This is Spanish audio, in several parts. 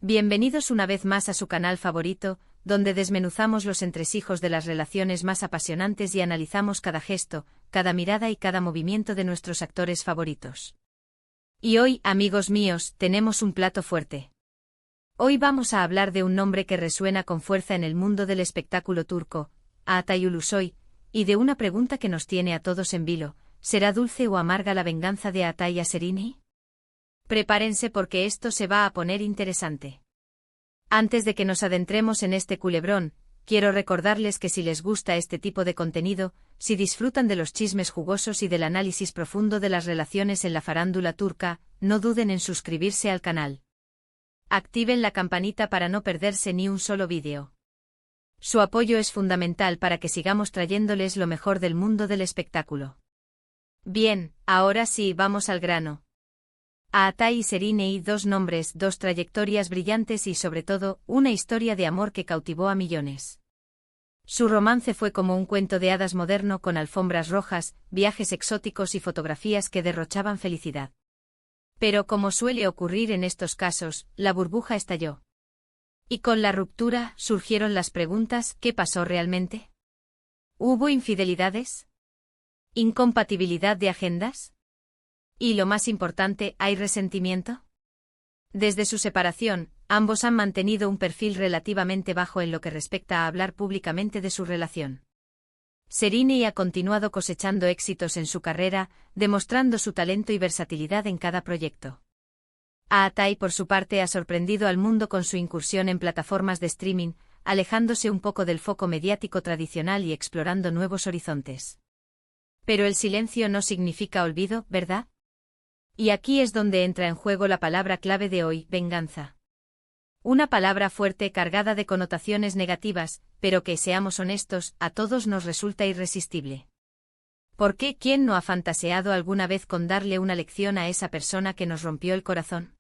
Bienvenidos una vez más a su canal favorito, donde desmenuzamos los entresijos de las relaciones más apasionantes y analizamos cada gesto, cada mirada y cada movimiento de nuestros actores favoritos. Y hoy, amigos míos, tenemos un plato fuerte. Hoy vamos a hablar de un nombre que resuena con fuerza en el mundo del espectáculo turco, Altay Ulusoy, y de una pregunta que nos tiene a todos en vilo: ¿será dulce o amarga la venganza de Altay Serini? Prepárense porque esto se va a poner interesante. Antes de que nos adentremos en este culebrón, quiero recordarles que si les gusta este tipo de contenido, si disfrutan de los chismes jugosos y del análisis profundo de las relaciones en la farándula turca, no duden en suscribirse al canal. Activen la campanita para no perderse ni un solo vídeo. Su apoyo es fundamental para que sigamos trayéndoles lo mejor del mundo del espectáculo. Bien, ahora sí, vamos al grano. Altay Serini, dos nombres, dos trayectorias brillantes y sobre todo, una historia de amor que cautivó a millones. Su romance fue como un cuento de hadas moderno con alfombras rojas, viajes exóticos y fotografías que derrochaban felicidad. Pero como suele ocurrir en estos casos, la burbuja estalló. Y con la ruptura, surgieron las preguntas: ¿qué pasó realmente? ¿Hubo infidelidades? ¿Incompatibilidad de agendas? Y lo más importante, ¿hay resentimiento? Desde su separación, ambos han mantenido un perfil relativamente bajo en lo que respecta a hablar públicamente de su relación. Serini ha continuado cosechando éxitos en su carrera, demostrando su talento y versatilidad en cada proyecto. Altay, por su parte, ha sorprendido al mundo con su incursión en plataformas de streaming, alejándose un poco del foco mediático tradicional y explorando nuevos horizontes. Pero el silencio no significa olvido, ¿verdad? Y aquí es donde entra en juego la palabra clave de hoy: venganza. Una palabra fuerte cargada de connotaciones negativas, pero que, seamos honestos, a todos nos resulta irresistible. ¿Por qué? ¿Quién no ha fantaseado alguna vez con darle una lección a esa persona que nos rompió el corazón?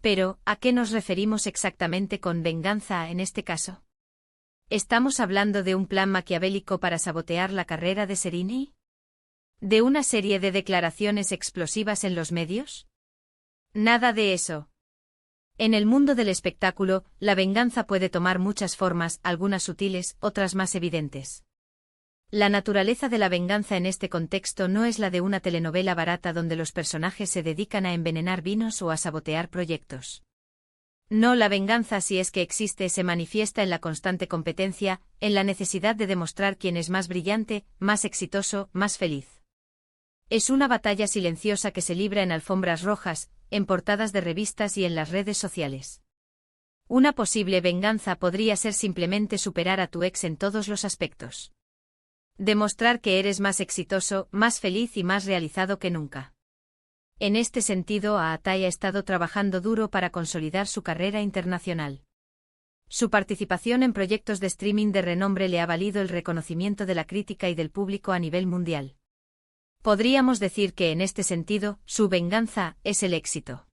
Pero, ¿a qué nos referimos exactamente con venganza en este caso? ¿Estamos hablando de un plan maquiavélico para sabotear la carrera de Serini? ¿De una serie de declaraciones explosivas en los medios? Nada de eso. En el mundo del espectáculo, la venganza puede tomar muchas formas, algunas sutiles, otras más evidentes. La naturaleza de la venganza en este contexto no es la de una telenovela barata donde los personajes se dedican a envenenar vinos o a sabotear proyectos. No, la venganza, si es que existe, se manifiesta en la constante competencia, en la necesidad de demostrar quién es más brillante, más exitoso, más feliz. Es una batalla silenciosa que se libra en alfombras rojas, en portadas de revistas y en las redes sociales. Una posible venganza podría ser simplemente superar a tu ex en todos los aspectos. Demostrar que eres más exitoso, más feliz y más realizado que nunca. En este sentido, Altay ha estado trabajando duro para consolidar su carrera internacional. Su participación en proyectos de streaming de renombre le ha valido el reconocimiento de la crítica y del público a nivel mundial. Podríamos decir que en este sentido, su venganza es el éxito.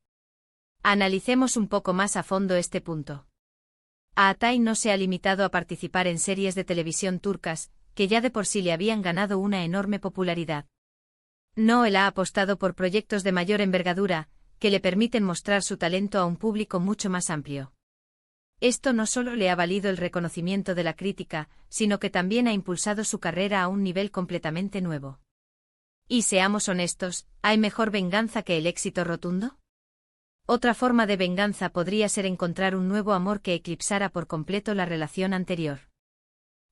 Analicemos un poco más a fondo este punto. Altay no se ha limitado a participar en series de televisión turcas, que ya de por sí le habían ganado una enorme popularidad. No, él ha apostado por proyectos de mayor envergadura, que le permiten mostrar su talento a un público mucho más amplio. Esto no solo le ha valido el reconocimiento de la crítica, sino que también ha impulsado su carrera a un nivel completamente nuevo. Y seamos honestos, ¿hay mejor venganza que el éxito rotundo? Otra forma de venganza podría ser encontrar un nuevo amor que eclipsara por completo la relación anterior.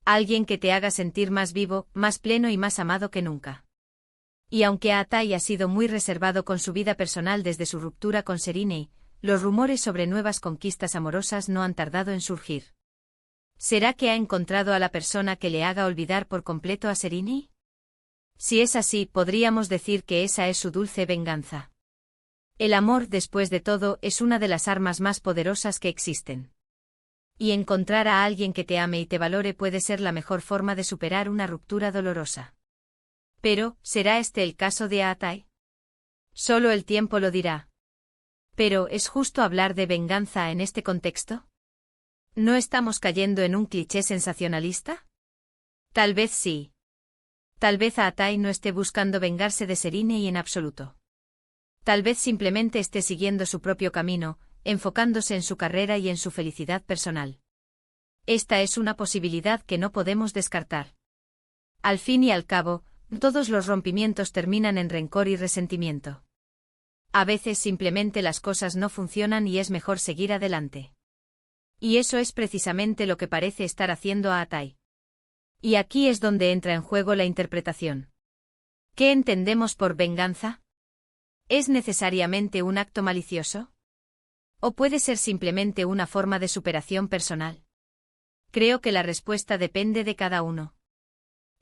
Alguien que te haga sentir más vivo, más pleno y más amado que nunca. Y aunque Altay ha sido muy reservado con su vida personal desde su ruptura con Serini, los rumores sobre nuevas conquistas amorosas no han tardado en surgir. ¿Será que ha encontrado a la persona que le haga olvidar por completo a Serini? Si es así, podríamos decir que esa es su dulce venganza. El amor, después de todo, es una de las armas más poderosas que existen. Y encontrar a alguien que te ame y te valore puede ser la mejor forma de superar una ruptura dolorosa. Pero, ¿será este el caso de Altay? Solo el tiempo lo dirá. Pero, ¿es justo hablar de venganza en este contexto? ¿No estamos cayendo en un cliché sensacionalista? Tal vez sí. Tal vez Altay no esté buscando vengarse de Serini en absoluto. Tal vez simplemente esté siguiendo su propio camino, enfocándose en su carrera y en su felicidad personal. Esta es una posibilidad que no podemos descartar. Al fin y al cabo, todos los rompimientos terminan en rencor y resentimiento. A veces simplemente las cosas no funcionan y es mejor seguir adelante. Y eso es precisamente lo que parece estar haciendo a Atai. Y aquí es donde entra en juego la interpretación. ¿Qué entendemos por venganza? ¿Es necesariamente un acto malicioso? ¿O puede ser simplemente una forma de superación personal? Creo que la respuesta depende de cada uno.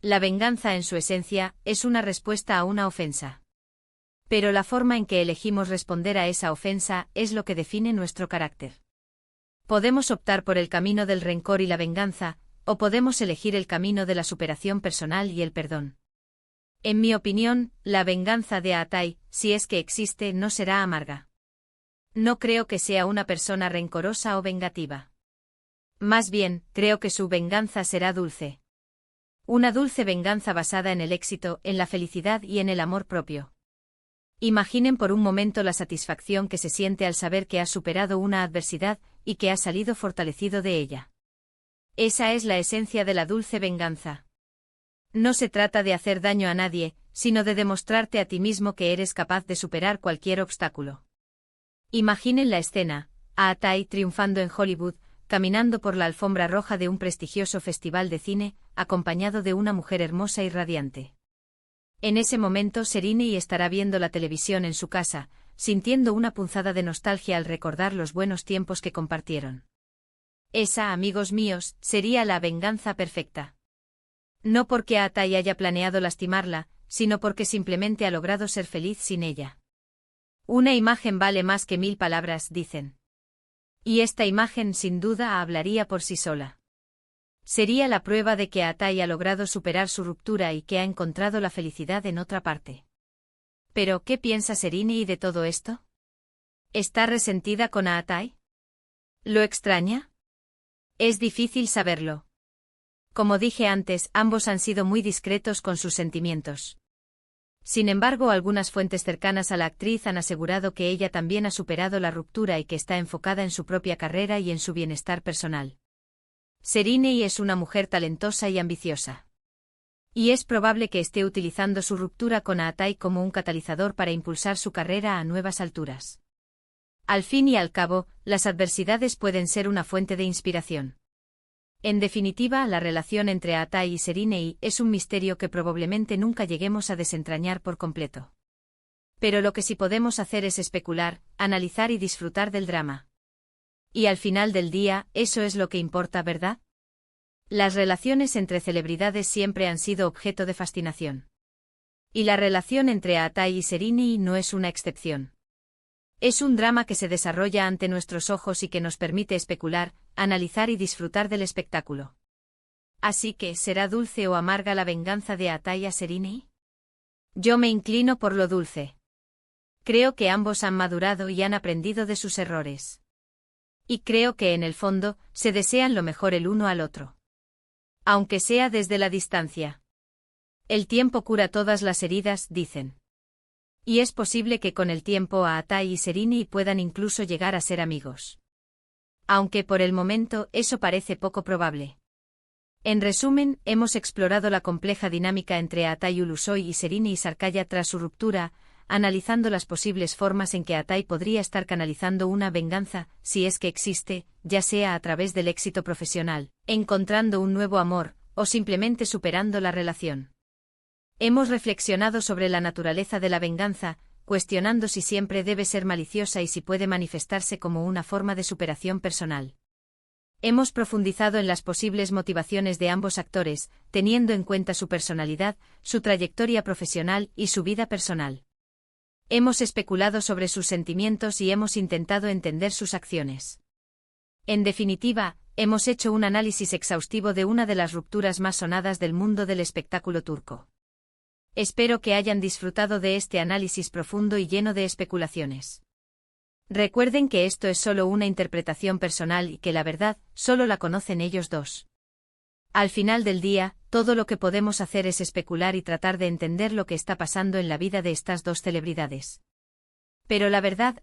La venganza en su esencia es una respuesta a una ofensa. Pero la forma en que elegimos responder a esa ofensa es lo que define nuestro carácter. Podemos optar por el camino del rencor y la venganza, o podemos elegir el camino de la superación personal y el perdón. En mi opinión, la venganza de Atai, si es que existe, no será amarga. No creo que sea una persona rencorosa o vengativa. Más bien, creo que su venganza será dulce. Una dulce venganza basada en el éxito, en la felicidad y en el amor propio. Imaginen por un momento la satisfacción que se siente al saber que ha superado una adversidad y que ha salido fortalecido de ella. Esa es la esencia de la dulce venganza. No se trata de hacer daño a nadie, sino de demostrarte a ti mismo que eres capaz de superar cualquier obstáculo. Imaginen la escena, a Atai triunfando en Hollywood, caminando por la alfombra roja de un prestigioso festival de cine, acompañado de una mujer hermosa y radiante. En ese momento Sereni estará viendo la televisión en su casa, sintiendo una punzada de nostalgia al recordar los buenos tiempos que compartieron. Esa, amigos míos, sería la venganza perfecta. No porque Atai haya planeado lastimarla, sino porque simplemente ha logrado ser feliz sin ella. Una imagen vale más que 1000 palabras, dicen. Y esta imagen sin duda hablaría por sí sola. Sería la prueba de que Atai ha logrado superar su ruptura y que ha encontrado la felicidad en otra parte. Pero, ¿qué piensa Sereni de todo esto? ¿Está resentida con Atai? ¿Lo extraña? Es difícil saberlo. Como dije antes, ambos han sido muy discretos con sus sentimientos. Sin embargo, algunas fuentes cercanas a la actriz han asegurado que ella también ha superado la ruptura y que está enfocada en su propia carrera y en su bienestar personal. Sereni es una mujer talentosa y ambiciosa. Y es probable que esté utilizando su ruptura con Atai como un catalizador para impulsar su carrera a nuevas alturas. Al fin y al cabo, las adversidades pueden ser una fuente de inspiración. En definitiva, la relación entre Atai y Sereni es un misterio que probablemente nunca lleguemos a desentrañar por completo. Pero lo que sí podemos hacer es especular, analizar y disfrutar del drama. Y al final del día, eso es lo que importa, ¿verdad? Las relaciones entre celebridades siempre han sido objeto de fascinación. Y la relación entre Atai y Sereni no es una excepción. Es un drama que se desarrolla ante nuestros ojos y que nos permite especular, analizar y disfrutar del espectáculo. Así que, ¿será dulce o amarga la venganza de Atai a Sereni? Yo me inclino por lo dulce. Creo que ambos han madurado y han aprendido de sus errores. Y creo que en el fondo, se desean lo mejor el uno al otro. Aunque sea desde la distancia. El tiempo cura todas las heridas, dicen. Y es posible que con el tiempo Atai y Sereni puedan incluso llegar a ser amigos. Aunque por el momento eso parece poco probable. En resumen, hemos explorado la compleja dinámica entre Atai Ulusoy y Sereni Sarkaya tras su ruptura, analizando las posibles formas en que Atai podría estar canalizando una venganza, si es que existe, ya sea a través del éxito profesional, encontrando un nuevo amor, o simplemente superando la relación. Hemos reflexionado sobre la naturaleza de la venganza, cuestionando si siempre debe ser maliciosa y si puede manifestarse como una forma de superación personal. Hemos profundizado en las posibles motivaciones de ambos actores, teniendo en cuenta su personalidad, su trayectoria profesional y su vida personal. Hemos especulado sobre sus sentimientos y hemos intentado entender sus acciones. En definitiva, hemos hecho un análisis exhaustivo de una de las rupturas más sonadas del mundo del espectáculo turco. Espero que hayan disfrutado de este análisis profundo y lleno de especulaciones. Recuerden que esto es solo una interpretación personal y que la verdad solo la conocen ellos dos. Al final del día, todo lo que podemos hacer es especular y tratar de entender lo que está pasando en la vida de estas dos celebridades. Pero la verdad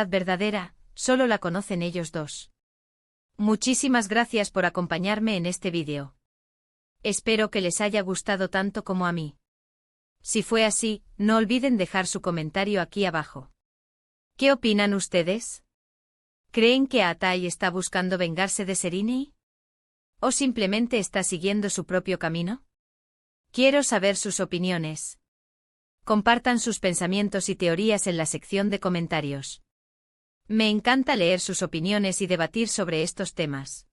verdadera, solo la conocen ellos dos. Muchísimas gracias por acompañarme en este vídeo. Espero que les haya gustado tanto como a mí. Si fue así, no olviden dejar su comentario aquí abajo. ¿Qué opinan ustedes? ¿Creen que Atai está buscando vengarse de Sereni? ¿O simplemente está siguiendo su propio camino? Quiero saber sus opiniones. Compartan sus pensamientos y teorías en la sección de comentarios. Me encanta leer sus opiniones y debatir sobre estos temas.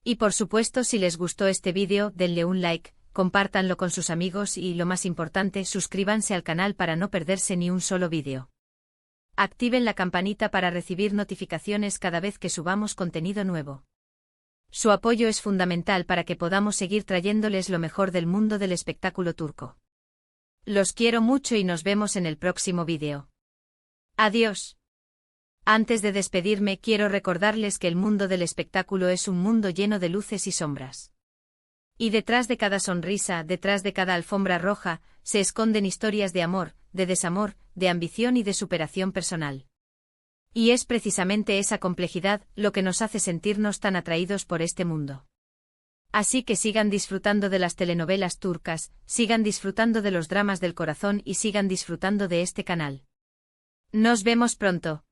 Y por supuesto, si les gustó este vídeo, denle un like, compártanlo con sus amigos y, lo más importante, suscríbanse al canal para no perderse ni un solo vídeo. Activen la campanita para recibir notificaciones cada vez que subamos contenido nuevo. Su apoyo es fundamental para que podamos seguir trayéndoles lo mejor del mundo del espectáculo turco. Los quiero mucho y nos vemos en el próximo vídeo. Adiós. Antes de despedirme, quiero recordarles que el mundo del espectáculo es un mundo lleno de luces y sombras. Y detrás de cada sonrisa, detrás de cada alfombra roja, se esconden historias de amor, de desamor, de ambición y de superación personal. Y es precisamente esa complejidad lo que nos hace sentirnos tan atraídos por este mundo. Así que sigan disfrutando de las telenovelas turcas, sigan disfrutando de los dramas del corazón y sigan disfrutando de este canal. Nos vemos pronto.